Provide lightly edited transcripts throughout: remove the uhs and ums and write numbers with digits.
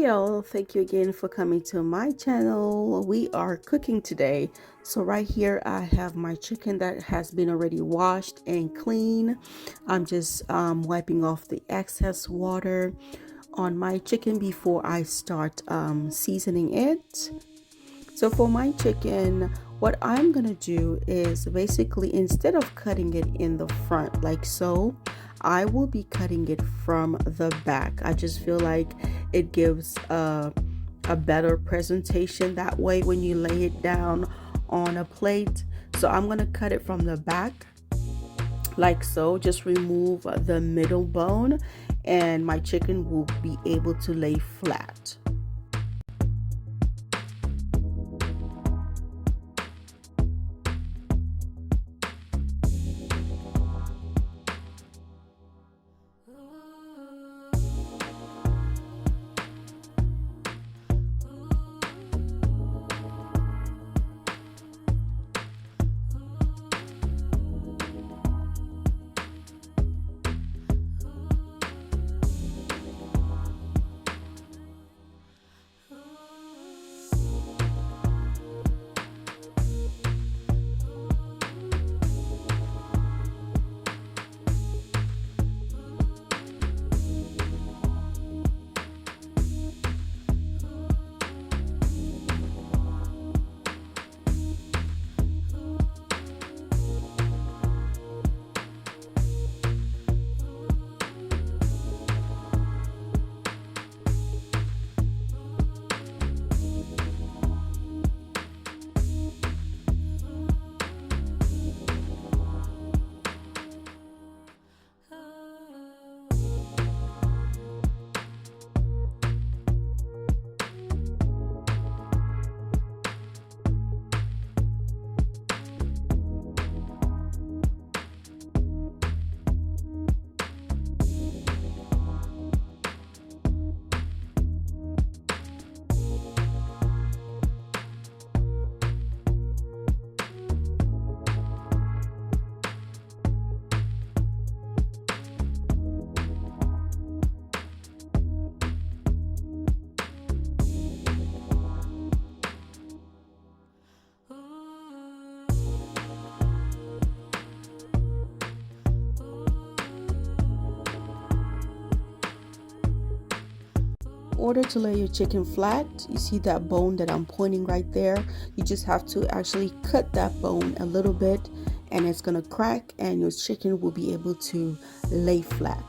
Hey y'all, thank you again for coming to my channel. We are cooking today. So right here I have my chicken that has been already washed and clean. I'm just wiping off the excess water on my chicken before I start seasoning it. So for my chicken, what I'm gonna do is basically, instead of cutting it in the front like so, I will be cutting it from the back. I just feel like it gives a better presentation that way when you lay it down on a plate. So I'm gonna cut it from the back like so. Just remove the middle bone and my chicken will be able to lay flat. In order to lay your chicken flat, you see that bone that I'm pointing right there, you just have to actually cut that bone a little bit and it's gonna crack and your chicken will be able to lay flat.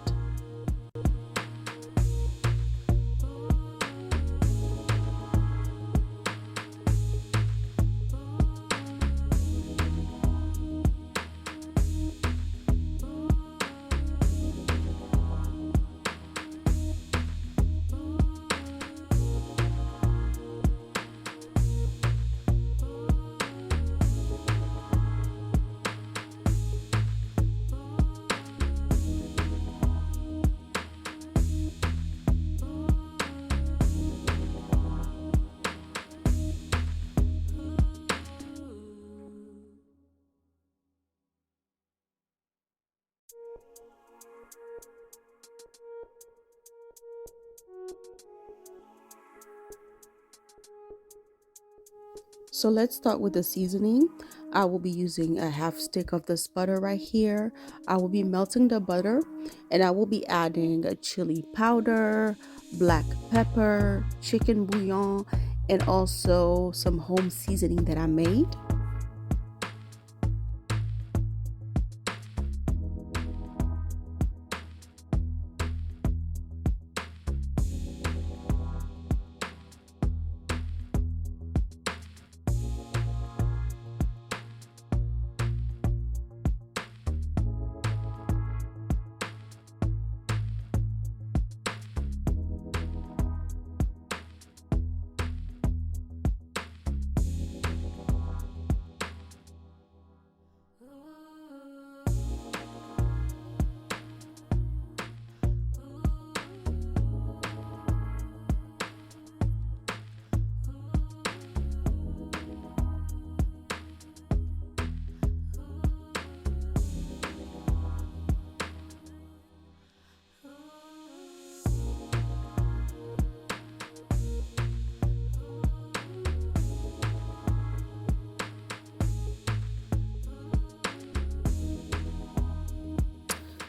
So let's start with the seasoning. I will be using a half stick of this butter right here. I will be melting the butter and I will be adding a chili powder, black pepper, chicken bouillon, and also some home seasoning that I made.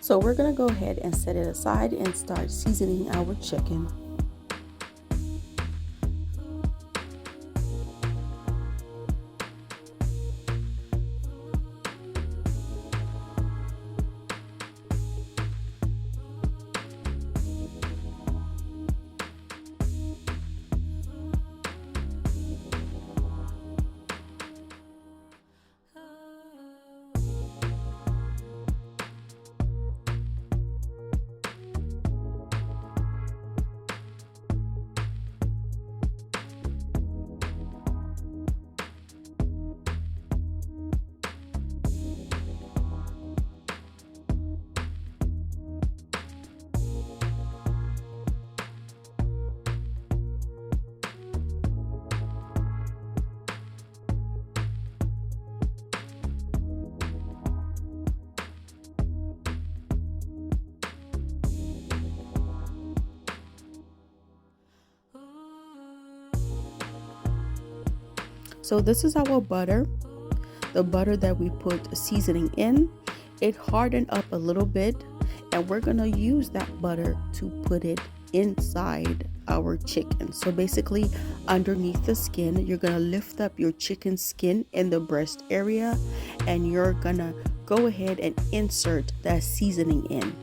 So we're gonna go ahead and set it aside and start seasoning our chicken. So this is our butter, the butter that we put seasoning in. It hardened up a little bit, and we're gonna use that butter to put it inside our chicken. So basically underneath the skin, you're gonna lift up your chicken skin in the breast area, and you're gonna go ahead and insert that seasoning in.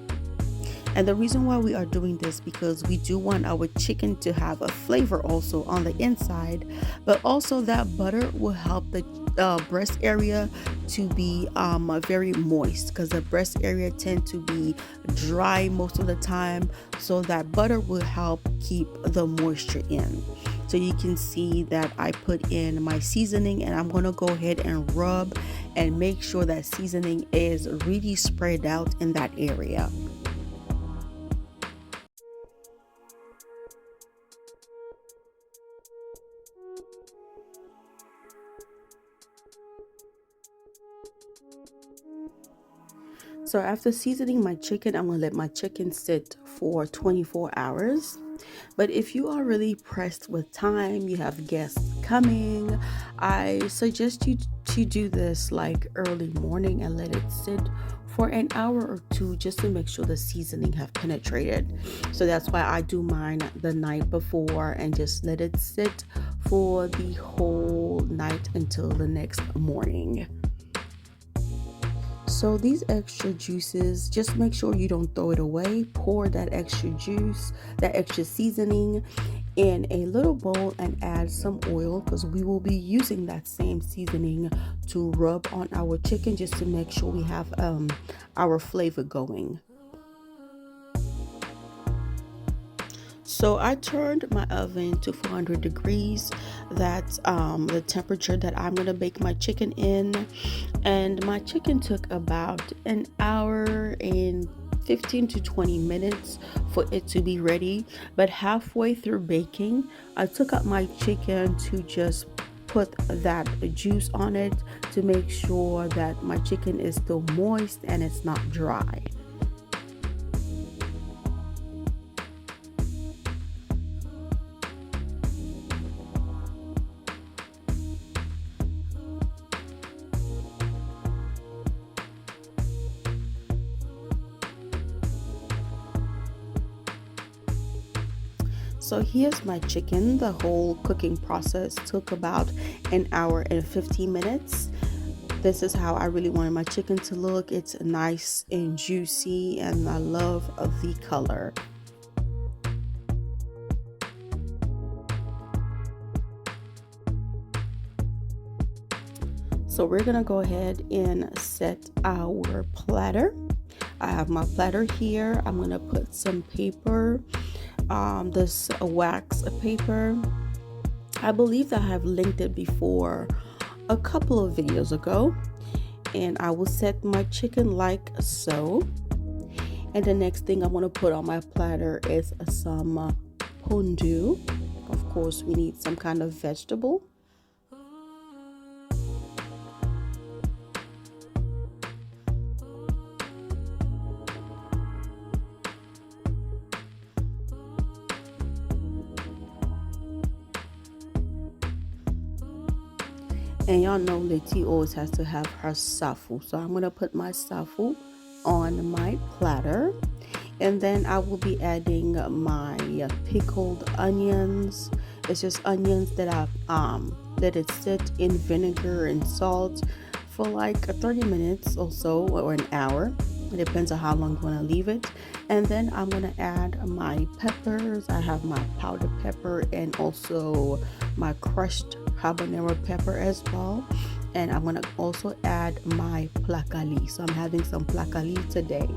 And the reason why we are doing this, because we do want our chicken to have a flavor also on the inside, but also that butter will help the breast area to be very moist, because the breast area tend to be dry most of the time, so that butter will help keep the moisture in. So you can see that I put in my seasoning, and I'm going to go ahead and rub and make sure that seasoning is really spread out in that area. So after seasoning my chicken, I'm going to let my chicken sit for 24 hours. But if you are really pressed with time, you have guests coming, I suggest you to do this like early morning and let it sit for an hour or two, just to make sure the seasoning have penetrated. So that's why I do mine the night before and just let it sit for the whole night until the next morning. So these extra juices, just make sure you don't throw it away. Pour that extra juice, that extra seasoning in a little bowl and add some oil, because we will be using that same seasoning to rub on our chicken, just to make sure we have our flavor going. So I turned my oven to 400 degrees. That's the temperature that I'm gonna bake my chicken in. And my chicken took about an hour and 15 to 20 minutes for it to be ready. But halfway through baking, I took out my chicken to just put that juice on it to make sure that my chicken is still moist and it's not dry. So here's my chicken. The whole cooking process took about an hour and 15 minutes. This is how I really wanted my chicken to look. It's nice and juicy, and I love the color. So we're gonna go ahead and set our platter. I have my platter here. I'm gonna put some paper, this wax paper. I believe that I have linked it before a couple of videos ago. And I will set my chicken like so. And the next thing I want to put on my platter is some pondu. Of course, we need some kind of vegetable. And y'all know Letty always has to have her safu. So I'm going to put my safu on my platter. And then I will be adding my pickled onions. It's just onions that I've let it sit in vinegar and salt for like 30 minutes or so, or an hour. It depends on how long you want to leave it. And then I'm going to add my peppers. I have my powdered pepper and also my crushed habanero pepper as well. And I'm going to also add my placali. So I'm having some placali today.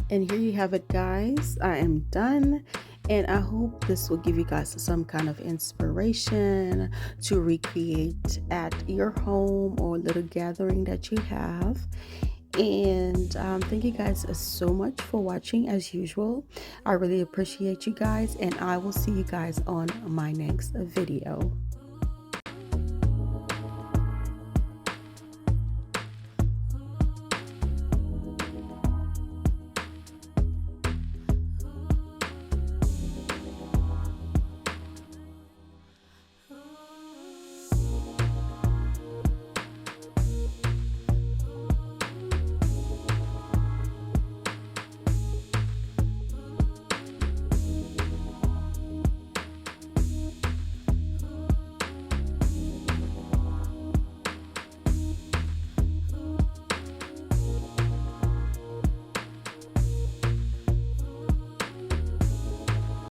And here you have it, guys. I am done. And I hope this will give you guys some kind of inspiration to recreate at your home or little gathering that you have. And thank you guys so much for watching as usual. I really appreciate you guys, and I will see you guys on my next video.